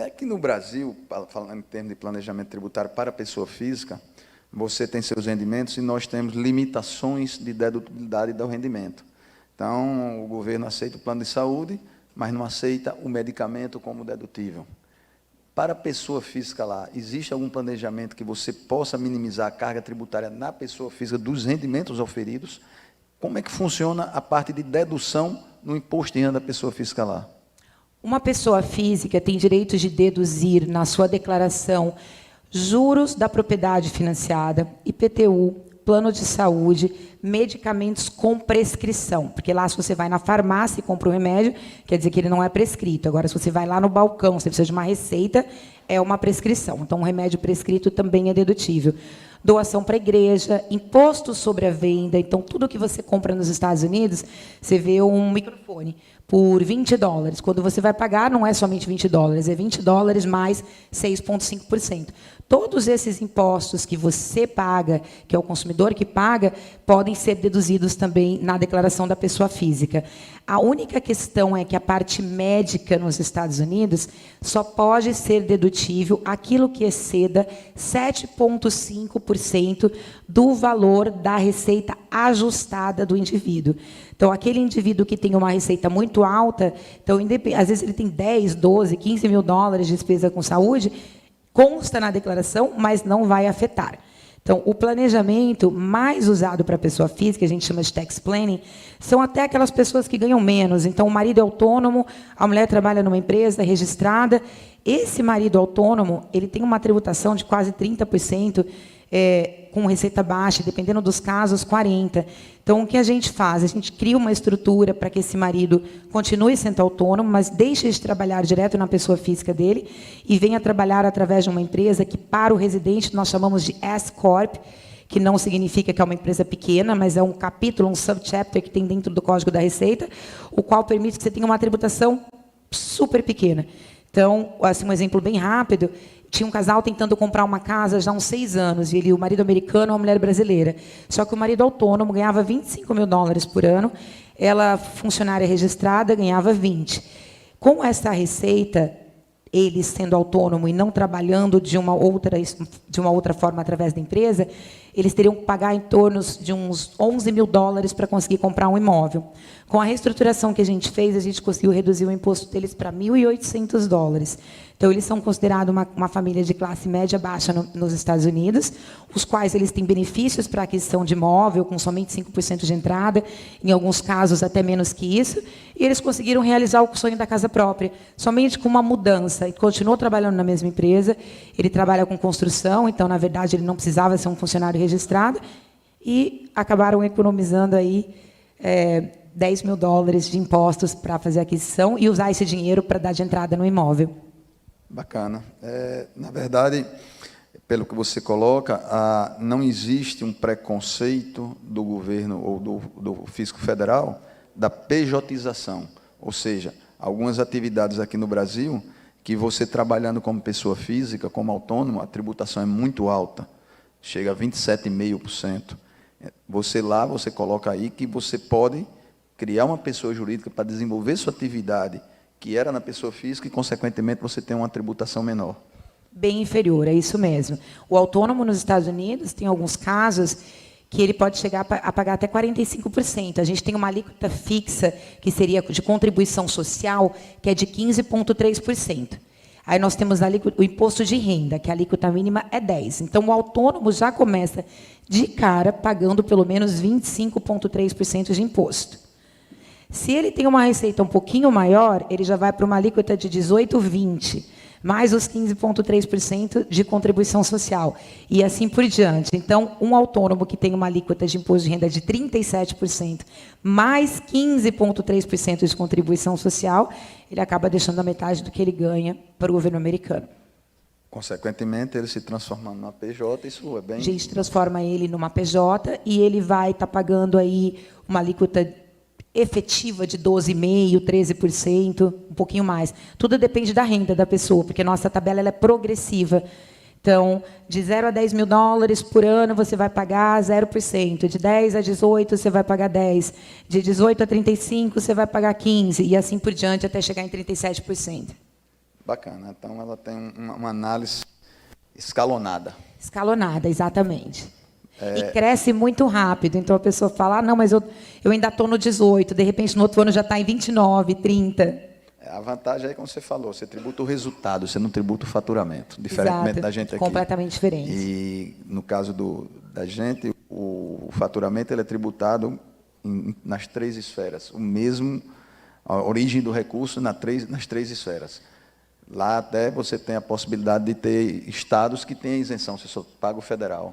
Aqui no Brasil, falando em termos de planejamento tributário para a pessoa física, você tem seus rendimentos e nós temos limitações de dedutibilidade do rendimento. Então, o governo aceita o plano de saúde, mas não aceita o medicamento como dedutível. Para a pessoa física lá, existe algum planejamento que você possa minimizar a carga tributária na pessoa física dos rendimentos oferidos? Como é que funciona a parte de dedução no imposto de renda da pessoa física lá? Uma pessoa física tem direito de deduzir na sua declaração juros da propriedade financiada, IPTU, plano de saúde, medicamentos com prescrição. Porque lá, se você vai na farmácia e compra um remédio, quer dizer que ele não é prescrito. Agora, se você vai lá no balcão, você precisa de uma receita, é uma prescrição. Então, um remédio prescrito também é dedutível. Doação para a igreja, imposto sobre a venda. Então, tudo que você compra nos Estados Unidos, você vê um microfone por $20. Quando você vai pagar, não é somente $20, é $20 mais 6,5%. Todos esses impostos que você paga, que é o consumidor que paga, podem ser deduzidos também na declaração da pessoa física. A única questão é que a parte médica nos Estados Unidos só pode ser dedutível aquilo que exceda 7,5% do valor da receita ajustada do indivíduo. Então, aquele indivíduo que tem uma receita muito alta, então, às vezes ele tem 10, 12, 15 mil dólares de despesa com saúde, consta na declaração, mas não vai afetar. Então, o planejamento mais usado para a pessoa física, a gente chama de tax planning, são até aquelas pessoas que ganham menos. Então, o marido é autônomo, a mulher trabalha numa empresa registrada. Esse marido autônomo, ele tem uma tributação de quase 30%, com receita baixa, dependendo dos casos, 40%. Então, o que a gente faz? A gente cria uma estrutura para que esse marido continue sendo autônomo, mas deixe de trabalhar direto na pessoa física dele e venha trabalhar através de uma empresa que, para o residente, nós chamamos de S-Corp, que não significa que é uma empresa pequena, mas é um capítulo, um subchapter que tem dentro do Código da Receita, o qual permite que você tenha uma tributação super pequena. Então, assim, um exemplo bem rápido, tinha um casal tentando comprar uma casa já há uns 6 anos, e o marido americano e a mulher brasileira. Só que o marido autônomo ganhava 25 mil dólares por ano, ela, funcionária registrada, ganhava 20. Com essa receita, ele sendo autônomo e não trabalhando de uma outra forma através da empresa, eles teriam que pagar em torno de uns 11 mil dólares para conseguir comprar um imóvel. Com a reestruturação que a gente fez, a gente conseguiu reduzir o imposto deles para 1.800 dólares. Então, eles são considerados uma família de classe média baixa nos Estados Unidos, os quais eles têm benefícios para a aquisição de imóvel, com somente 5% de entrada, em alguns casos até menos que isso, e eles conseguiram realizar o sonho da casa própria, somente com uma mudança. Ele continuou trabalhando na mesma empresa, ele trabalha com construção, então, na verdade, ele não precisava ser um funcionário registrado, e acabaram economizando aí 10 mil dólares de impostos para fazer a aquisição e usar esse dinheiro para dar de entrada no imóvel. Bacana. Na verdade, pelo que você coloca, não existe um preconceito do governo ou do fisco federal da pejotização, ou seja, algumas atividades aqui no Brasil que você trabalhando como pessoa física, como autônomo, a tributação é muito alta, chega a 27,5%. Você coloca aí que você pode criar uma pessoa jurídica para desenvolver sua atividade que era na pessoa física e, consequentemente, você tem uma tributação menor. Bem inferior, é isso mesmo. O autônomo nos Estados Unidos tem alguns casos que ele pode chegar a pagar até 45%. A gente tem uma alíquota fixa, que seria de contribuição social, que é de 15,3%. Aí nós temos o imposto de renda, que a alíquota mínima é 10%. Então, o autônomo já começa de cara pagando pelo menos 25,3% de imposto. Se ele tem uma receita um pouquinho maior, ele já vai para uma alíquota de 18, 20, mais os 15,3% de contribuição social, e assim por diante. Então, um autônomo que tem uma alíquota de imposto de renda de 37%, mais 15,3% de contribuição social, ele acaba deixando a metade do que ele ganha para o governo americano. Consequentemente, ele se transformando numa PJ, isso é bem... A gente transforma ele numa PJ e ele vai estar pagando aí uma alíquota efetiva de 12,5%, 13%, um pouquinho mais. Tudo depende da renda da pessoa, porque nossa tabela ela é progressiva. Então, de 0 a 10 mil dólares por ano, você vai pagar 0%. De 10 a 18, você vai pagar 10%. De 18 a 35, você vai pagar 15%. E assim por diante, até chegar em 37%. Bacana. Então, ela tem uma análise escalonada. Escalonada, exatamente. E cresce muito rápido. Então, a pessoa fala, não, mas eu ainda estou no 18, de repente, no outro ano já está em 29, 30. A vantagem é, como você falou, você tributa o resultado, você não tributa o faturamento, diferentemente Exato, da gente aqui. completamente diferente. E, no caso da gente, o faturamento ele é tributado nas 3 esferas. O mesmo, a origem do recurso nas 3 esferas. Lá até você tem a possibilidade de ter estados que têm isenção, você só paga o federal.